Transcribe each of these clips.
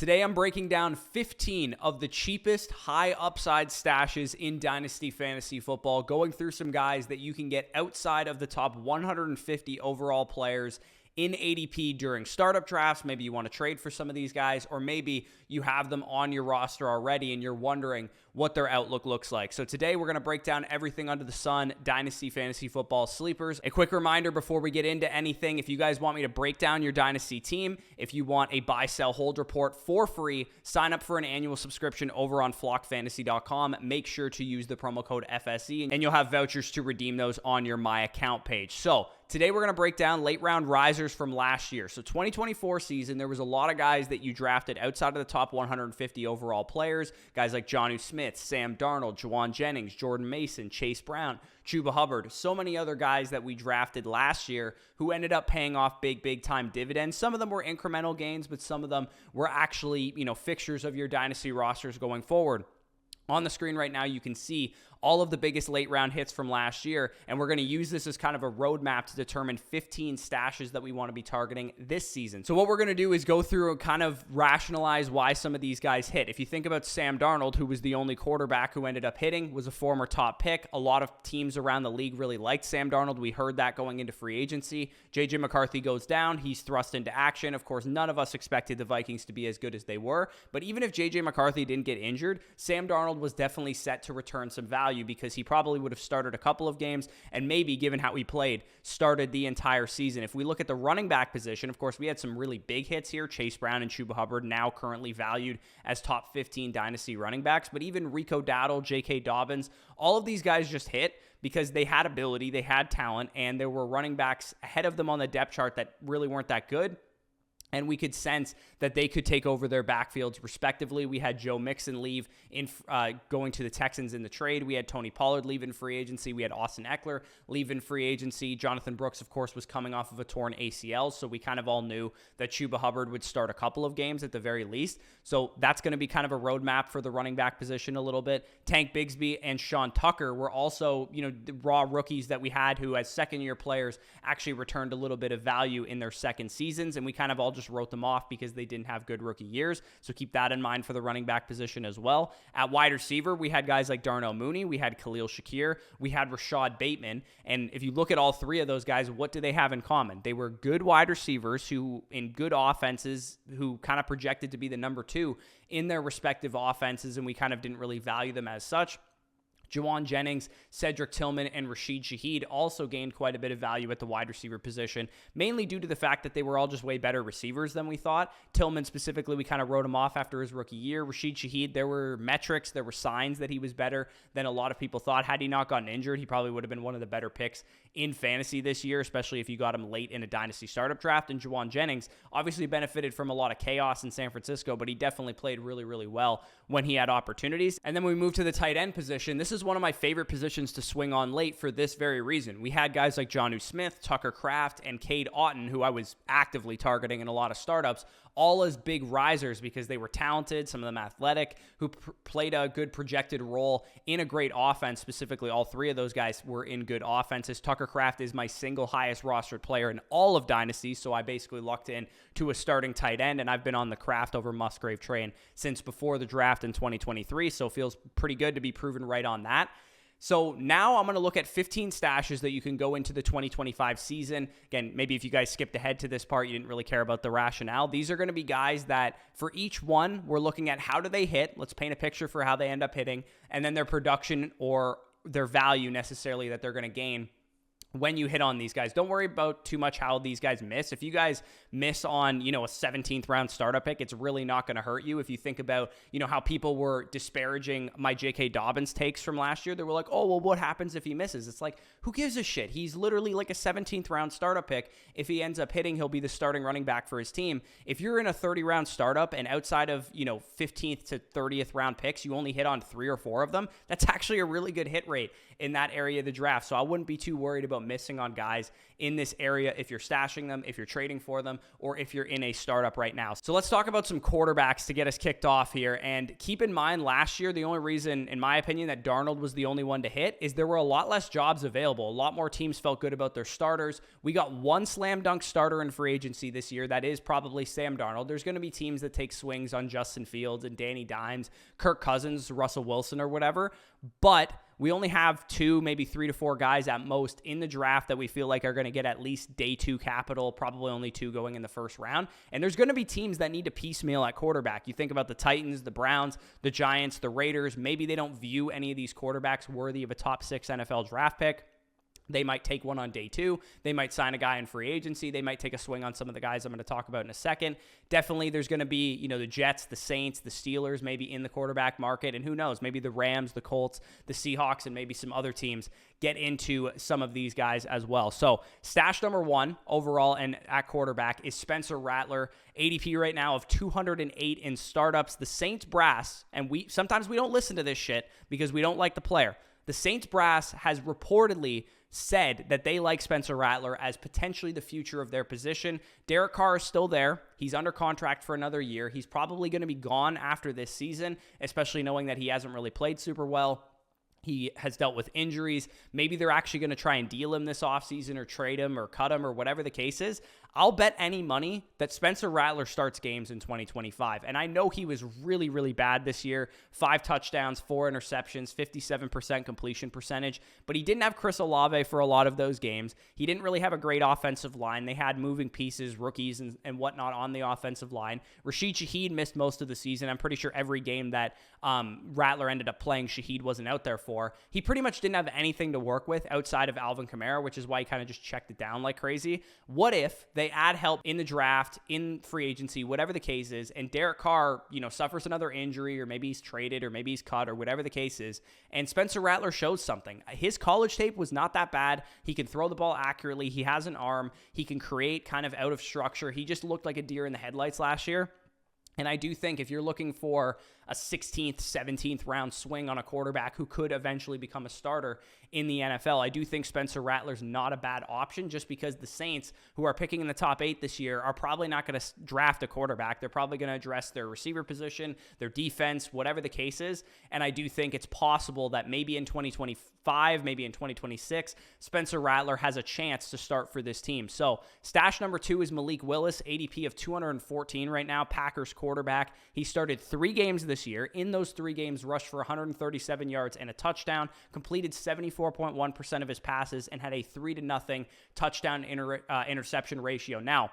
Today I'm breaking down 15 of the cheapest high upside stashes in Dynasty Fantasy Football, going through some guys that you can get outside of the top 150 overall players in ADP during startup drafts. Maybe you want to trade for some of these guys, or maybe you have them on your roster already and you're wondering what their outlook looks like. So today we're going to break down everything under the sun, Dynasty Fantasy Football sleepers. A quick reminder before we get into anything, if you guys want me to break down your Dynasty team, if you want a buy, sell, hold report for free, sign up for an annual subscription over on flockfantasy.com. Make sure to use the promo code FSE and you'll have vouchers to redeem those on your My Account page. So today we're going to break down late round risers from last year. So 2024 season, there was a lot of guys that you drafted outside of the top 150 overall players. Guys like Jonnu Smith, Sam Darnold, Juwan Jennings, Jordan Mason, Chase Brown, Chuba Hubbard, so many other guys that we drafted last year who ended up paying off big time dividends. Some of them were incremental gains, but some of them were actually, fixtures of your dynasty rosters going forward. On the screen right now, you can see all of the biggest late round hits from last year, and we're going to use this as kind of a roadmap to determine 15 stashes that we want to be targeting this season. So what we're going to do is go through and kind of rationalize why some of these guys hit. If you think about Sam Darnold, who was the only quarterback who ended up hitting, was a former top pick. A lot of teams around the league really liked Sam Darnold. We heard that going into free agency. JJ McCarthy goes down. He's thrust into action. Of course, none of us expected the Vikings to be as good as they were, but even if JJ McCarthy didn't get injured, Sam Darnold was definitely set to return some value because he probably would have started a couple of games and maybe, given how he played, started the entire season. If we look at the running back position, of course, we had some really big hits here. Chase Brown and Chuba Hubbard now currently valued as top 15 dynasty running backs, but even Rico Dowdle, J.K. Dobbins, all of these guys just hit because they had ability, they had talent, and there were running backs ahead of them on the depth chart that really weren't that good. And we could sense that they could take over their backfields respectively. We had Joe Mixon leave in going to the Texans in the trade. We had Tony Pollard leave in free agency. We had Austin Eckler leave in free agency. Jonathan Brooks, of course, was coming off of a torn ACL, so we kind of all knew that Chuba Hubbard would start a couple of games at the very least. So that's going to be kind of a roadmap for the running back position a little bit. Tank Bigsby and Sean Tucker were also, the raw rookies that we had who, as second-year players, actually returned a little bit of value in their second seasons, and we kind of all just wrote them off because they didn't have good rookie years. So keep that in mind for the running back position as well. At wide receiver, we had guys like Darnell Mooney, we had Khalil Shakir, we had Rashad Bateman. And if you look at all three of those guys, what do they have in common? They were good wide receivers who, in good offenses, who kind of projected to be the number two in their respective offenses, and we kind of didn't really value them as such. Juwan Jennings, Cedric Tillman, and Rashid Shaheed also gained quite a bit of value at the wide receiver position, mainly due to the fact that they were all just way better receivers than we thought. Tillman specifically, we kind of wrote him off after his rookie year. Rashid Shaheed, there were metrics, there were signs that he was better than a lot of people thought. Had he not gotten injured, he probably would have been one of the better picks in fantasy this year, especially if you got him late in a dynasty startup draft. And Juwan Jennings obviously benefited from a lot of chaos in San Francisco, but he definitely played really well when he had opportunities. And then we moved to the tight end position. This is one of my favorite positions to swing on late for this very reason. We had guys like Jonnu Smith, Tucker Kraft, and Cade Otton, who I was actively targeting in a lot of startups, all as big risers because they were talented, some of them athletic, who played a good projected role in a great offense. Specifically, all three of those guys were in good offenses. Tucker Kraft is my single highest rostered player in all of Dynasty, so I basically lucked in to a starting tight end, and I've been on the Kraft over Musgrave train since before the draft in 2023, so it feels pretty good to be proven right on that. So now I'm going to look at 15 stashes that you can go into the 2025 season. Again, maybe if you guys skipped ahead to this part, you didn't really care about the rationale. These are going to be guys that for each one, we're looking at how do they hit. Let's paint a picture for how they end up hitting, and then their production or their value necessarily that they're going to gain when you hit on these guys. Don't worry about too much how these guys miss. If you guys miss on, a 17th round startup pick, it's really not going to hurt you. If you think about, how people were disparaging my J.K. Dobbins takes from last year, they were like, oh, well, what happens if he misses? It's like, who gives a shit? He's literally like a 17th round startup pick. If he ends up hitting, he'll be the starting running back for his team. If you're in a 30 round startup and outside of, 15th to 30th round picks, you only hit on 3 or 4 of them, that's actually a really good hit rate in that area of the draft. So I wouldn't be too worried about about missing on guys in this area if you're stashing them, if you're trading for them, or if you're in a startup right now. So let's talk about some quarterbacks to get us kicked off here. And keep in mind, last year, the only reason, in my opinion, that Darnold was the only one to hit is there were a lot less jobs available. A lot more teams felt good about their starters. We got one slam dunk starter in free agency this year. That is probably Sam Darnold. There's going to be teams that take swings on Justin Fields and Danny Dimes, Kirk Cousins, Russell Wilson, or whatever. But we only have 2, maybe 3 to 4 guys at most in the draft that we feel like are going to get at least day 2 capital, probably only 2 going in the first round. And there's going to be teams that need to piecemeal at quarterback. You think about the Titans, the Browns, the Giants, the Raiders. Maybe they don't view any of these quarterbacks worthy of a top 6 NFL draft pick. They might take one on day 2. They might sign a guy in free agency. They might take a swing on some of the guys I'm going to talk about in a second. Definitely there's going to be, the Jets, the Saints, the Steelers maybe in the quarterback market. And who knows, maybe the Rams, the Colts, the Seahawks, and maybe some other teams get into some of these guys as well. So stash number 1 overall and at quarterback is Spencer Rattler. ADP right now of 208 in startups. The Saints brass, and sometimes we don't listen to this shit because we don't like the player. The Saints brass has reportedly said that they like Spencer Rattler as potentially the future of their position. Derek Carr is still there. He's under contract for another year. He's probably going to be gone after this season, especially knowing that he hasn't really played super well. He has dealt with injuries. Maybe they're actually going to try and deal him this offseason or trade him or cut him or whatever the case is. I'll bet any money that Spencer Rattler starts games in 2025. And I know he was really, really bad this year. 5 touchdowns, 4 interceptions, 57% completion percentage. But he didn't have Chris Olave for a lot of those games. He didn't really have a great offensive line. They had moving pieces, rookies, and whatnot on the offensive line. Rashid Shaheed missed most of the season. I'm pretty sure every game that Rattler ended up playing, Shaheed wasn't out there for. He pretty much didn't have anything to work with outside of Alvin Kamara, which is why he kind of just checked it down like crazy. What if they add help in the draft, in free agency, whatever the case is, and Derek Carr, suffers another injury, or maybe he's traded, or maybe he's cut, or whatever the case is, and Spencer Rattler shows something. His college tape was not that bad. He can throw the ball accurately. He has an arm. He can create kind of out of structure. He just looked like a deer in the headlights last year. And I do think if you're looking for a 16th, 17th round swing on a quarterback who could eventually become a starter in the NFL, I do think Spencer Rattler's not a bad option, just because the Saints, who are picking in the top 8 this year, are probably not going to draft a quarterback. They're probably going to address their receiver position, their defense, whatever the case is. And I do think it's possible that maybe in 2025, maybe in 2026, Spencer Rattler has a chance to start for this team. So stash number 2 is Malik Willis, ADP of 214 right now, Packers quarterback. He started 3 games this year. In those 3 games, rushed for 137 yards and a touchdown, completed 74.1% of his passes, and had a 3-0 touchdown interception ratio. Now,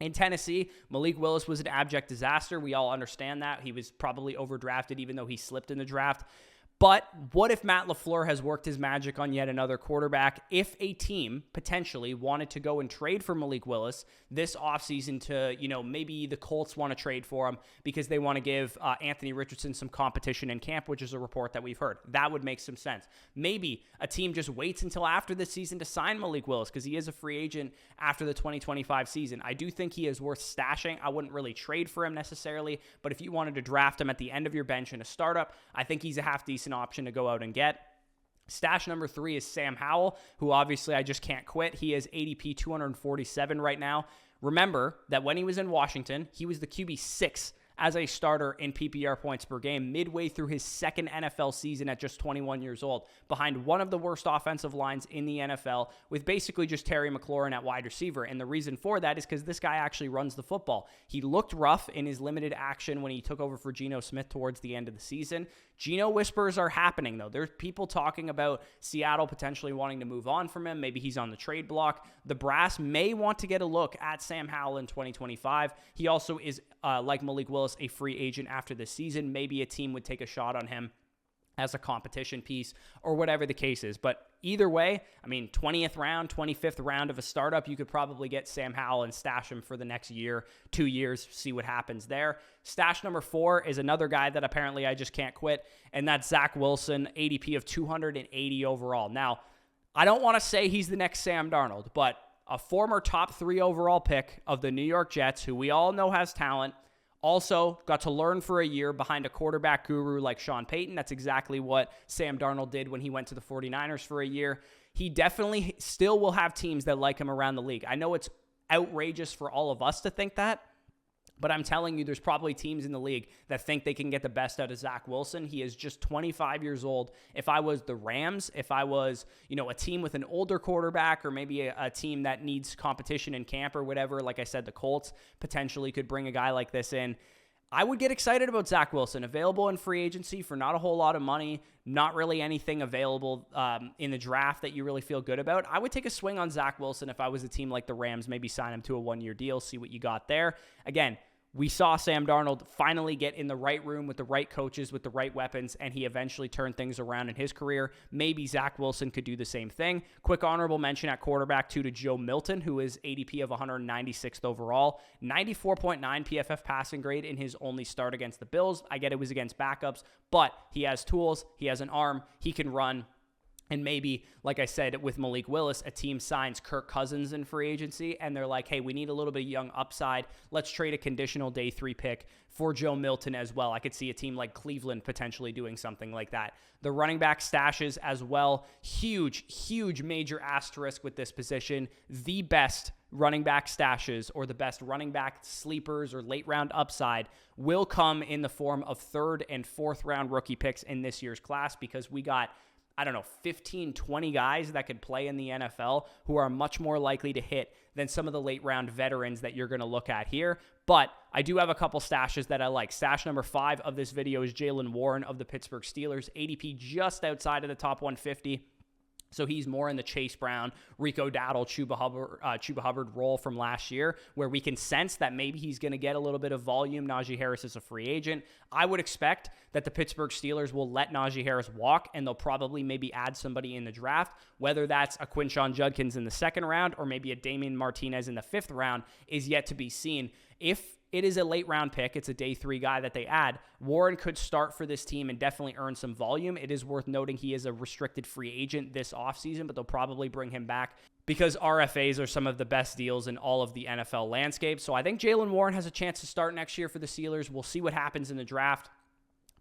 in Tennessee, Malik Willis was an abject disaster. We all understand that. He was probably overdrafted, even though he slipped in the draft. But what if Matt LaFleur has worked his magic on yet another quarterback? If a team potentially wanted to go and trade for Malik Willis this offseason to, maybe the Colts want to trade for him because they want to give Anthony Richardson some competition in camp, which is a report that we've heard. That would make some sense. Maybe a team just waits until after the season to sign Malik Willis because he is a free agent after the 2025 season. I do think he is worth stashing. I wouldn't really trade for him necessarily, but if you wanted to draft him at the end of your bench in a startup, I think he's a half-decent option to go out and get. Stash number 3 is Sam Howell, who obviously I just can't quit. He is ADP 247 right now. Remember that when he was in Washington, he was the QB 6 as a starter in PPR points per game midway through his second NFL season at just 21 years old, behind one of the worst offensive lines in the NFL with basically just Terry McLaurin at wide receiver. And the reason for that is because this guy actually runs the football. He looked rough in his limited action when he took over for Geno Smith towards the end of the season. Geno whispers are happening, though. There's people talking about Seattle potentially wanting to move on from him. Maybe he's on the trade block. The brass may want to get a look at Sam Howell in 2025. He also is, like Malik Willis, a free agent after this season. Maybe a team would take a shot on him as a competition piece or whatever the case is. But either way, 20th round, 25th round of a startup, you could probably get Sam Howell and stash him for the next year, 2 years, see what happens there. Stash number 4 is another guy that apparently I just can't quit, and that's Zach Wilson, ADP of 280 overall. Now, I don't want to say he's the next Sam Darnold, but a former top 3 overall pick of the New York Jets, who we all know has talent, also got to learn for a year behind a quarterback guru like Sean Payton. That's exactly what Sam Darnold did when he went to the 49ers for a year. he definitely still will have teams that like him around the league. I know it's outrageous for all of us to think that, but I'm telling you, there's probably teams in the league that think they can get the best out of Zach Wilson. He is just 25 years old. If I was the Rams, if I was, a team with an older quarterback, or maybe a team that needs competition in camp or whatever, like I said, the Colts potentially could bring a guy like this in. I would get excited about Zach Wilson, available in free agency for not a whole lot of money, not really anything available in the draft that you really feel good about. I would take a swing on Zach Wilson if I was a team like the Rams, maybe sign him to a one-year deal, see what you got there. Again, we saw Sam Darnold finally get in the right room with the right coaches, with the right weapons, and he eventually turned things around in his career. Maybe Zach Wilson could do the same thing. Quick honorable mention at quarterback, too, to Joe Milton, who is ADP of 196th overall, 94.9 PFF passing grade in his only start against the Bills. I get it was against backups, but he has tools, he has an arm, he can run. And maybe, like I said, with Malik Willis, a team signs Kirk Cousins in free agency, and they're like, hey, we need a little bit of young upside. Let's trade a conditional day 3 pick for Joe Milton as well. I could see a team like Cleveland potentially doing something like that. The running back stashes as well. Huge major asterisk with this position. The best running back stashes, or the best running back sleepers or late round upside, will come in the form of 3rd and 4th round rookie picks in this year's class, because we got 15, 20 guys that could play in the NFL who are much more likely to hit than some of the late round veterans that you're going to look at here. But I do have a couple stashes that I like. Stash number 5 of this video is Jaylen Warren of the Pittsburgh Steelers, ADP just outside of the top 150. So he's more in the Chase Brown, Rico Dowdle, Chuba Hubbard role from last year, where we can sense that maybe he's going to get a little bit of volume. Najee Harris is a free agent. I would expect that the Pittsburgh Steelers will let Najee Harris walk, and they'll probably maybe add somebody in the draft, whether that's a Quinshon Judkins in the 2nd round or maybe a Damian Martinez in the 5th round is yet to be seen. If it is a late round pick, it's a day 3 guy that they add, Warren could start for this team and definitely earn some volume. It is worth noting he is a restricted free agent this offseason, but they'll probably bring him back because RFAs are some of the best deals in all of the NFL landscape. So I think Jaylen Warren has a chance to start next year for the Steelers. We'll see what happens in the draft.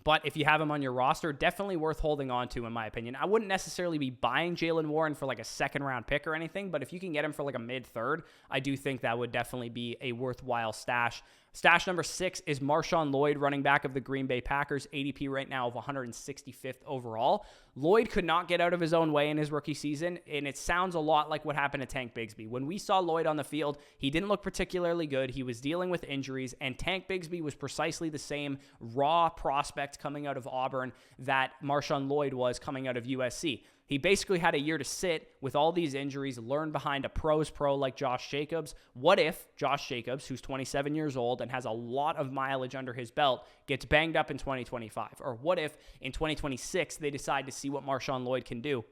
But if you have him on your roster, definitely worth holding on to, in my opinion. I wouldn't necessarily be buying Jaylen Warren for like a 2nd round pick or anything, but if you can get him for like a mid-3rd, I do think that would definitely be a worthwhile stash. Stash number 6 is Marshawn Lloyd, running back of the Green Bay Packers, ADP right now of 165th overall. Lloyd could not get out of his own way in his rookie season, and it sounds a lot like what happened to Tank Bigsby. When we saw Lloyd on the field, he didn't look particularly good. He was dealing with injuries, and Tank Bigsby was precisely the same raw prospect coming out of Auburn that Marshawn Lloyd was coming out of USC. He basically had a year to sit with all these injuries, learn behind a pro's pro like Josh Jacobs. What if Josh Jacobs, who's 27 years old and has a lot of mileage under his belt, gets banged up in 2025? Or what if in 2026 they decide to see what Marshawn Lloyd can do?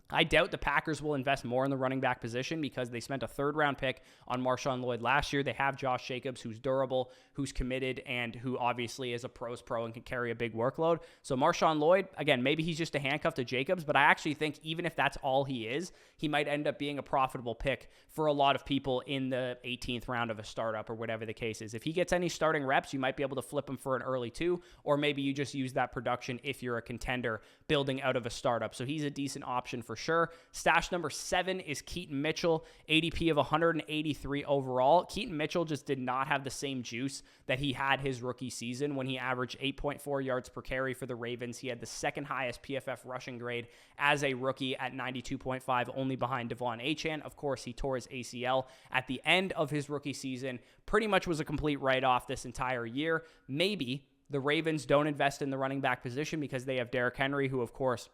I doubt the Packers will invest more in the running back position because they spent a 3rd round pick on Marshawn Lloyd last year. They have Josh Jacobs, who's durable, who's committed, and who obviously is a pro's pro and can carry a big workload. So Marshawn Lloyd, again, maybe he's just a handcuff to Jacobs, but I actually think even if that's all he is, he might end up being a profitable pick for a lot of people in the 18th round of a startup or whatever the case is. If he gets any starting reps, you might be able to flip him for an early 2, or maybe you just use that production if you're a contender building out of a startup. So he's a decent option for sure. Stash number 7 is Keaton Mitchell, ADP of 183 overall. Keaton Mitchell just did not have the same juice that he had his rookie season when he averaged 8.4 yards per carry for the Ravens. He had the 2nd highest PFF rushing grade as a rookie at 92.5, only behind Devon Achane. Of course, he tore his ACL at the end of his rookie season. Pretty much was a complete write-off this entire year. Maybe the Ravens don't invest in the running back position because they have Derrick Henry, who, of course,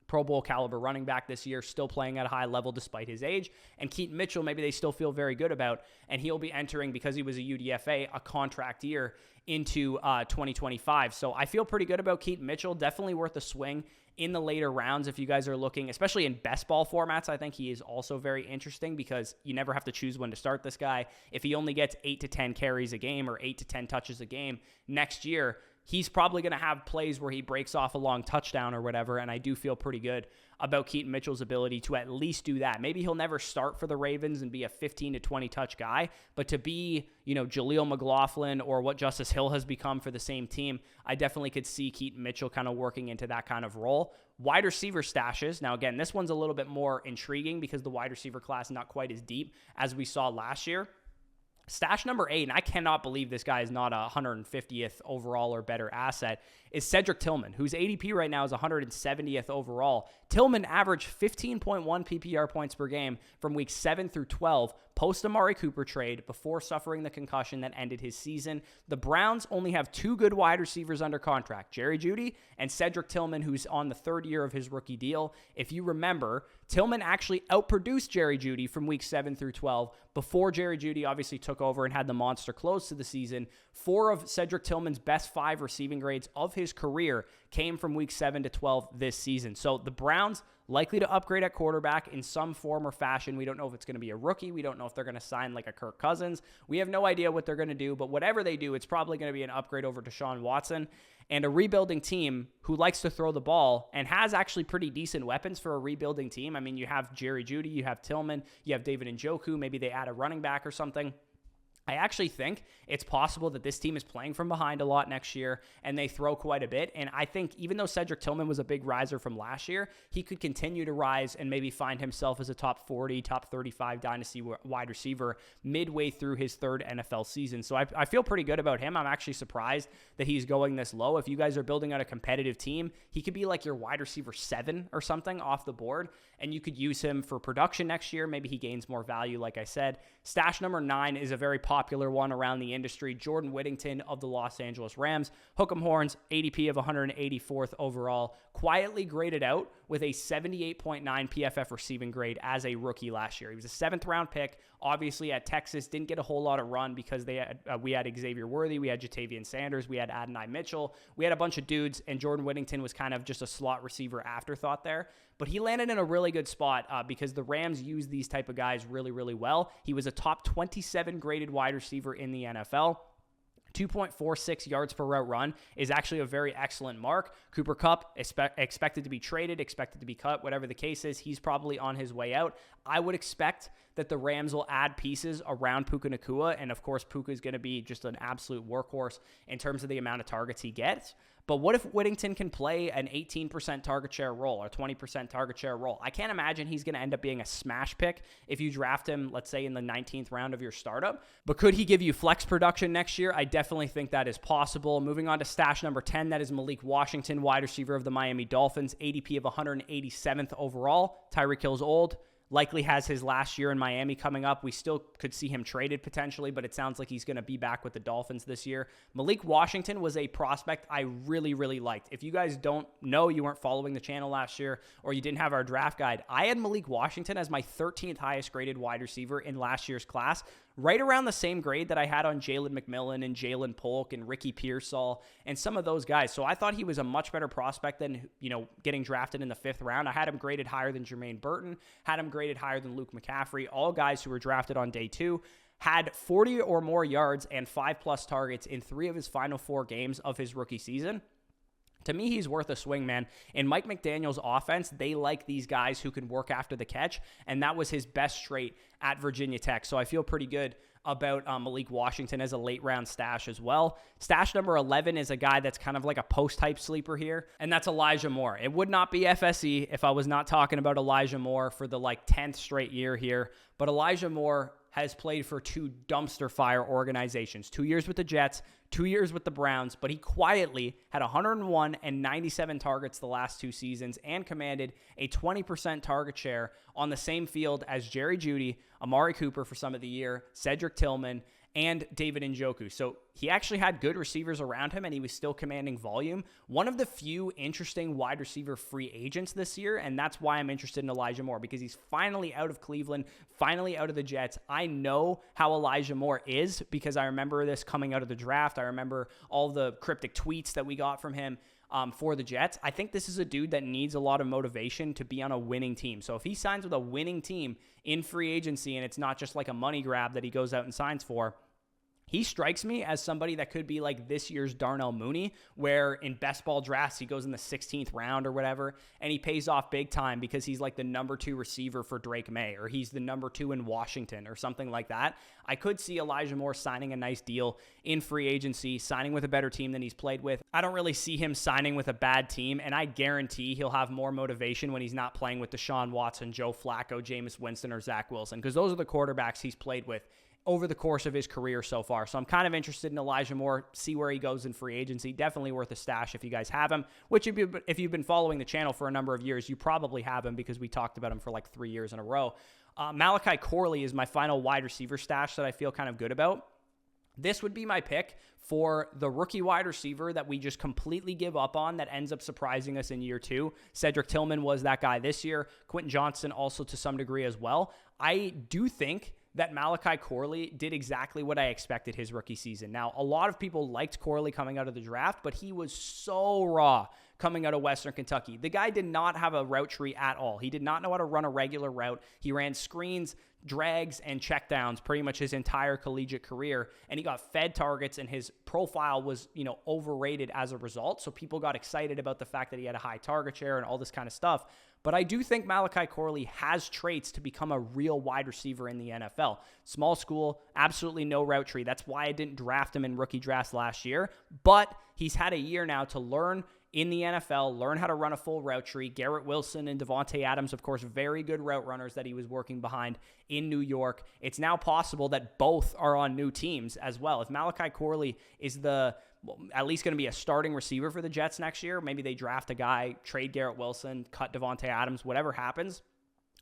Pro Bowl caliber running back this year, still playing at a high level despite his age. And Keaton Mitchell, maybe they still feel very good about, and he'll be entering, because he was a UDFA, a contract year into 2025. So I feel pretty good about Keaton Mitchell. Definitely worth a swing in the later rounds if you guys are looking, especially in best ball formats. I think he is also very interesting because you never have to choose when to start this guy. If he only gets 8 to 10 carries a game or 8 to 10 touches a game next year, he's probably going to have plays where he breaks off a long touchdown or whatever, and I do feel pretty good about Keaton Mitchell's ability to at least do that. Maybe he'll never start for the Ravens and be a 15 to 20 touch guy, but to be, Jaleel McLaughlin or what Justice Hill has become for the same team, I definitely could see Keaton Mitchell kind of working into that kind of role. Wide receiver stashes. Now, again, this one's a little bit more intriguing because the wide receiver class is not quite as deep as we saw last year. Stash number 8, and I cannot believe this guy is not a 150th overall or better asset, is Cedric Tillman, whose ADP right now is 170th overall. Tillman averaged 15.1 PPR points per game from week 7 through 12, post-Amari Cooper trade, before suffering the concussion that ended his season. The Browns only have 2 good wide receivers under contract, Jerry Jeudy and Cedric Tillman, who's on the 3rd year of his rookie deal. If you remember, Tillman actually outproduced Jerry Jeudy from week 7 through 12 before Jerry Jeudy obviously took over and had the monster close to the season. 4 of Cedric Tillman's best 5 receiving grades of his career came from week 7 to 12 this season. So the Browns likely to upgrade at quarterback in some form or fashion. We don't know if it's going to be a rookie. We don't know if they're going to sign like a Kirk Cousins. We have no idea what they're going to do, but whatever they do, it's probably going to be an upgrade over Deshaun Watson. And a rebuilding team who likes to throw the ball and has actually pretty decent weapons for a rebuilding team. I mean, you have Jerry Jeudy, you have Tillman, you have David Njoku, maybe they add a running back or something. I actually think it's possible that this team is playing from behind a lot next year and they throw quite a bit. And I think even though Cedric Tillman was a big riser from last year, he could continue to rise and maybe find himself as a top 40, top 35 dynasty wide receiver midway through his 3rd NFL season. So I feel pretty good about him. I'm actually surprised that he's going this low. If you guys are building out a competitive team, he could be like your wide receiver 7 or something off the board, and you could use him for production next year. Maybe he gains more value, like I said. Stash number 9 is a very popular one around the industry. Jordan Whittington of the Los Angeles Rams. Hook 'em horns, ADP of 184th overall. Quietly graded out with a 78.9 PFF receiving grade as a rookie last year. He was a 7th round pick. Obviously at Texas, didn't get a whole lot of run because we had Xavier Worthy, we had JaTavion Sanders, we had Adonai Mitchell, we had a bunch of dudes, and Jordan Whittington was kind of just a slot receiver afterthought there. But he landed in a really good spot because the Rams use these type of guys really, really well. He was a top 27 graded wide receiver in the NFL. 2.46 yards per route run is actually a very excellent mark. Cooper Kupp expected to be traded, expected to be cut, whatever the case is. He's probably on his way out. I would expect that the Rams will add pieces around Puka Nacua, and of course Puka is going to be just an absolute workhorse in terms of the amount of targets he gets. But what if Whittington can play an 18% target share role or 20% target share role? I can't imagine he's going to end up being a smash pick if you draft him, let's say, in the 19th round of your startup. But could he give you flex production next year? I definitely think that is possible. Moving on to stash number 10, that is Malik Washington, wide receiver of the Miami Dolphins, ADP of 187th overall. Tyreek Hill's old. Likely has his last year in Miami coming up. We still could see him traded potentially, but it sounds like he's going to be back with the Dolphins this year. Malik Washington was a prospect I really, really liked. If you guys don't know, you weren't following the channel last year, or you didn't have our draft guide, I had Malik Washington as my 13th highest graded wide receiver in last year's class, right around the same grade that I had on Jalen McMillan and Jalen Polk and Ricky Pearsall and some of those guys. So I thought he was a much better prospect than, getting drafted in the 5th round. I had him graded higher than Jermaine Burton, had him graded higher than Luke McCaffrey, all guys who were drafted on day 2. Had 40 or more yards and 5+ targets in 3 of his final 4 games of his rookie season. To me, he's worth a swing, man. In Mike McDaniel's offense, they like these guys who can work after the catch, and that was his best trait at Virginia Tech. So I feel pretty good about Malik Washington as a late-round stash as well. Stash number 11 is a guy that's kind of like a post-type sleeper here, and that's Elijah Moore. It would not be FSE if I was not talking about Elijah Moore for the 10th straight year here, but Elijah Moore has played for 2 dumpster fire organizations, 2 years with the Jets, 2 years with the Browns, but he quietly had 101 and 97 targets the last 2 seasons and commanded a 20% target share on the same field as Jerry Jeudy, Amari Cooper for some of the year, Cedric Tillman, and David Njoku. So he actually had good receivers around him, and he was still commanding volume. One of the few interesting wide receiver free agents this year, and that's why I'm interested in Elijah Moore, because he's finally out of Cleveland, finally out of the Jets. I know how Elijah Moore is because I remember this coming out of the draft. I remember all the cryptic tweets that we got from him for the Jets. I think this is a dude that needs a lot of motivation to be on a winning team. So if he signs with a winning team in free agency and it's not just like a money grab that he goes out and signs for, he strikes me as somebody that could be like this year's Darnell Mooney, where in best ball drafts, he goes in the 16th round or whatever, and he pays off big time because he's like the number 2 receiver for Drake May, or he's the number 2 in Washington or something like that. I could see Elijah Moore signing a nice deal in free agency, signing with a better team than he's played with. I don't really see him signing with a bad team, and I guarantee he'll have more motivation when he's not playing with Deshaun Watson, Joe Flacco, Jameis Winston, or Zach Wilson, because those are the quarterbacks he's played with over the course of his career so far. So I'm kind of interested in Elijah Moore, see where he goes in free agency. Definitely worth a stash if you guys have him, which if you've been following the channel for a number of years, you probably have him because we talked about him for like 3 years in a row. Malachi Corley is my final wide receiver stash that I feel kind of good about. This would be my pick for the rookie wide receiver that we just completely give up on that ends up surprising us in year 2. Cedric Tillman was that guy this year. Quentin Johnston also to some degree as well. I do think that Malachi Corley did exactly what I expected his rookie season. Now, a lot of people liked Corley coming out of the draft, but he was so raw coming out of Western Kentucky. The guy did not have a route tree at all. He did not know how to run a regular route. He ran screens, drags, and checkdowns pretty much his entire collegiate career, and he got fed targets, and his profile was, overrated as a result. So people got excited about the fact that he had a high target share and all this kind of stuff. But I do think Malachi Corley has traits to become a real wide receiver in the NFL. Small school, absolutely no route tree. That's why I didn't draft him in rookie drafts last year. But he's had a year now to learn in the NFL, learn how to run a full route tree. Garrett Wilson and Devontae Adams, of course, very good route runners that he was working behind in New York. It's now possible that both are on new teams as well. If Malachi Corley is at least going to be a starting receiver for the Jets next year, maybe they draft a guy, trade Garrett Wilson, cut Devontae Adams, whatever happens,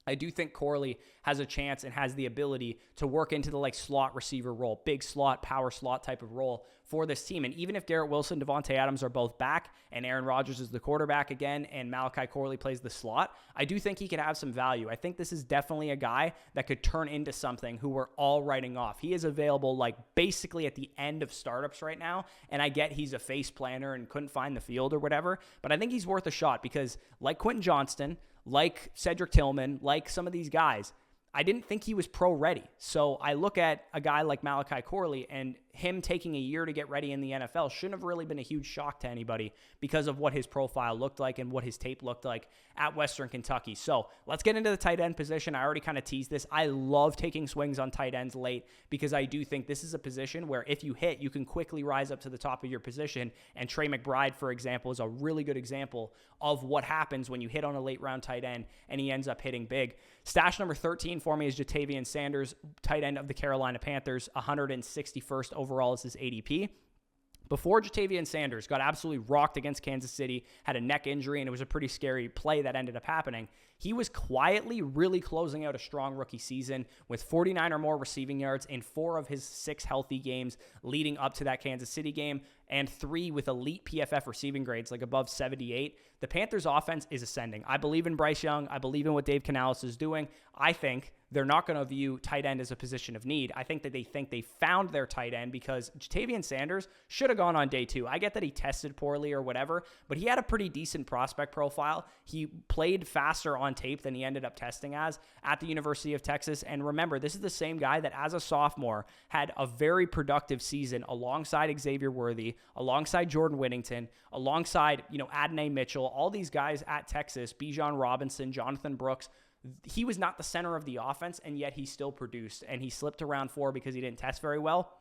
I do think Corley has a chance and has the ability to work into the slot receiver role, big slot, power slot type of role for this team. And even if Garrett Wilson, Devontae Adams are both back and Aaron Rodgers is the quarterback again and Malachi Corley plays the slot, I do think he could have some value. I think this is definitely a guy that could turn into something who we're all writing off. He is available basically at the end of startups right now, and I get he's a face planner and couldn't find the field or whatever, but I think he's worth a shot because like Quentin Johnston, like Cedric Tillman, like some of these guys, I didn't think he was pro ready. So I look at a guy like Malachi Corley, and him taking a year to get ready in the NFL shouldn't have really been a huge shock to anybody because of what his profile looked like and what his tape looked like at Western Kentucky. So let's get into the tight end position. I already kind of teased this. I love taking swings on tight ends late because I do think this is a position where if you hit, you can quickly rise up to the top of your position. And Trey McBride, for example, is a really good example of what happens when you hit on a late round tight end and he ends up hitting big. Stash number 13 for me is JaTavion Sanders, tight end of the Carolina Panthers, 161st overall is his ADP. Before JaTavion Sanders got absolutely rocked against Kansas City, had a neck injury, and it was a pretty scary play that ended up happening, he was quietly really closing out a strong rookie season with 49 or more receiving yards in 4 of his 6 healthy games leading up to that Kansas City game, and 3 with elite PFF receiving grades, above 78. The Panthers' offense is ascending. I believe in Bryce Young. I believe in what Dave Canales is doing. I think they're not going to view tight end as a position of need. I think that they think they found their tight end because JaTavion Sanders should have gone on day 2. I get that he tested poorly or whatever, but he had a pretty decent prospect profile. He played faster on tape than he ended up testing as at the University of Texas. And remember, this is the same guy that as a sophomore had a very productive season alongside Xavier Worthy, alongside Jordan Whittington, alongside, Adonai Mitchell, all these guys at Texas, Bijan Robinson, Jonathan Brooks. He was not the center of the offense, and yet he still produced, and he slipped to round 4 because he didn't test very well.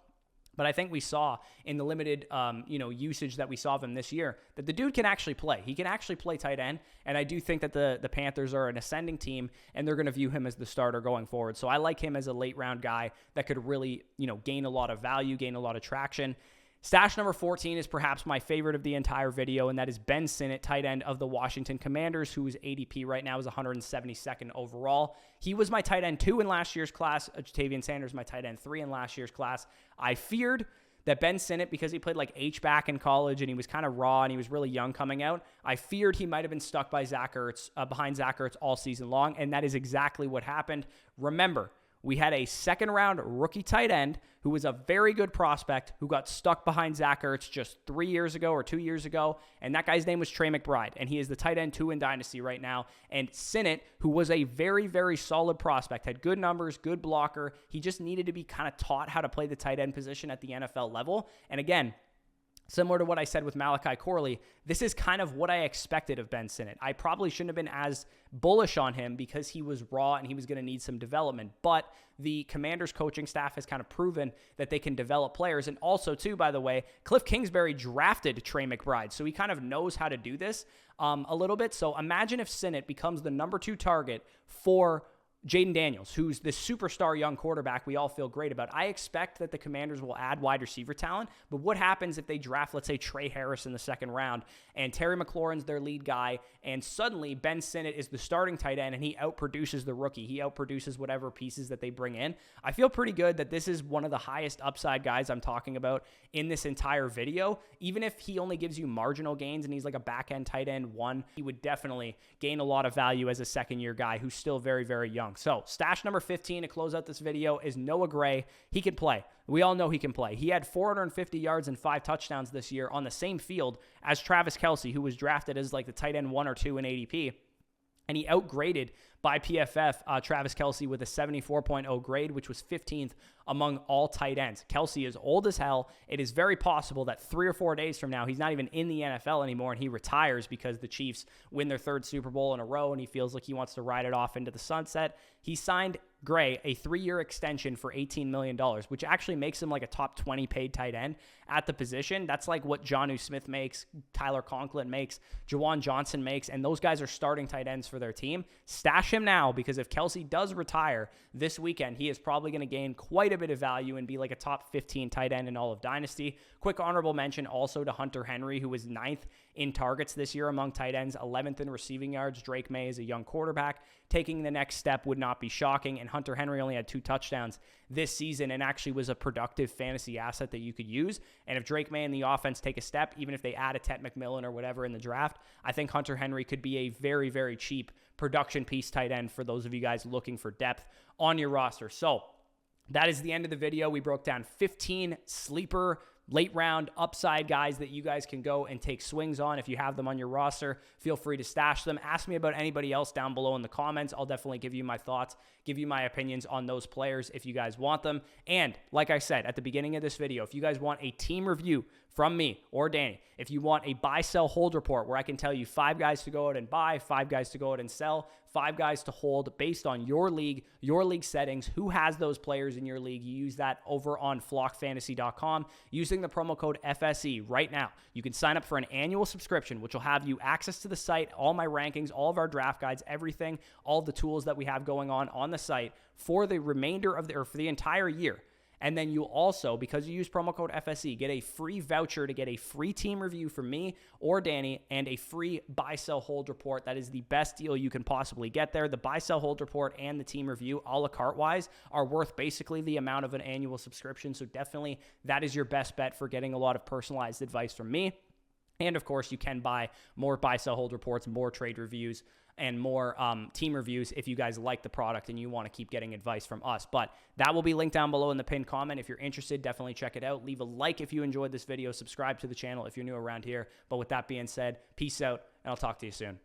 But I think we saw in the limited, usage that we saw of him this year that the dude can actually play. He can actually play tight end, and I do think that the Panthers are an ascending team, and they're going to view him as the starter going forward. So I like him as a late-round guy that could really, gain a lot of value, gain a lot of traction. Stash number 14 is perhaps my favorite of the entire video, and that is Ben Sinnott, tight end of the Washington Commanders, whose ADP right now is 172nd overall. He was my tight end 2 in last year's class. JaTavion Sanders, my tight end 3 in last year's class. I feared that Ben Sinnott, because he played H-back in college and he was kind of raw and he was really young coming out, I feared he might have been stuck by behind Zach Ertz all season long, and that is exactly what happened. Remember, we had a second-round rookie tight end who was a very good prospect who got stuck behind Zach Ertz just 3 years ago or 2 years ago, and that guy's name was Trey McBride, and he is the tight end 2 in Dynasty right now. And Sinnott, who was a very, very solid prospect, had good numbers, good blocker. He just needed to be kind of taught how to play the tight end position at the NFL level. And again, similar to what I said with Malachi Corley, this is kind of what I expected of Ben Sinnott. I probably shouldn't have been as bullish on him because he was raw and he was going to need some development. But the Commanders coaching staff has kind of proven that they can develop players. And also, too, by the way, Cliff Kingsbury drafted Trey McBride, so he kind of knows how to do this a little bit. So imagine if Sinnott becomes the number 2 target for Jaden Daniels, who's the superstar young quarterback we all feel great about. I expect that the Commanders will add wide receiver talent, but what happens if they draft, let's say, Trey Harris in the second round, and Terry McLaurin's their lead guy, and suddenly Ben Sinnott is the starting tight end, and he outproduces the rookie. He outproduces whatever pieces that they bring in. I feel pretty good that this is one of the highest upside guys I'm talking about in this entire video. Even if he only gives you marginal gains and he's like a back-end tight end 1, he would definitely gain a lot of value as a second-year guy who's still very, very young. So stash number 15 to close out this video is Noah Gray. He can play. We all know he can play. He had 450 yards and 5 touchdowns this year on the same field as Travis Kelce, who was drafted as like the tight end 1 or 2 in ADP. And he outgraded by PFF Travis Kelce with a 74.0 grade, which was 15th among all tight ends. Kelce is old as hell. It is very possible that 3 or 4 days from now, he's not even in the NFL anymore, and he retires because the Chiefs win their 3rd Super Bowl in a row, and he feels like he wants to ride it off into the sunset. He signed Gray a 3-year extension for $18 million, which actually makes him like a top 20 paid tight end at the position. That's like what Jonnu Smith makes, Tyler Conklin makes, Jawan Johnson makes, and those guys are starting tight ends for their team. Stash him now, because if Kelce does retire this weekend, he is probably going to gain quite a bit of value and be like a top 15 tight end in all of Dynasty. Quick honorable mention also to Hunter Henry, who was 9th in targets this year among tight ends, 11th in receiving yards. Drake May is a young quarterback. Taking the next step would not be shocking, and Hunter Henry only had 2 touchdowns this season and actually was a productive fantasy asset that you could use. And if Drake May and the offense take a step, even if they add a Tet McMillan or whatever in the draft, I think Hunter Henry could be a very, very cheap production piece tight end for those of you guys looking for depth on your roster. So that is the end of the video. We broke down 15 sleeper late round upside guys that you guys can go and take swings on. If you have them on your roster, feel free to stash them. Ask me about anybody else down below in the comments. I'll definitely give you my thoughts, give you my opinions on those players if you guys want them. And like I said at the beginning of this video, if you guys want a team review from me or Danny, if you want a buy, sell, hold report where I can tell you 5 guys to go out and buy, 5 guys to go out and sell, 5 guys to hold based on your league settings, who has those players in your league, you use that over on flockfantasy.com using the promo code FSE right now. You can sign up for an annual subscription, which will have you access to the site, all my rankings, all of our draft guides, everything, all of the tools that we have going on the site for the remainder of for the entire year. And then you'll also, because you use promo code FSE, get a free voucher to get a free team review from me or Danny and a free buy, sell, hold report. That is the best deal you can possibly get there. The buy, sell, hold report and the team review, a la carte wise, are worth basically the amount of an annual subscription. So definitely that is your best bet for getting a lot of personalized advice from me. And of course, you can buy more buy, sell, hold reports, more trade reviews, and more team reviews if you guys like the product and you want to keep getting advice from us. But that will be linked down below in the pinned comment. If you're interested, definitely check it out. Leave a like if you enjoyed this video. Subscribe to the channel if you're new around here. But with that being said, peace out, and I'll talk to you soon.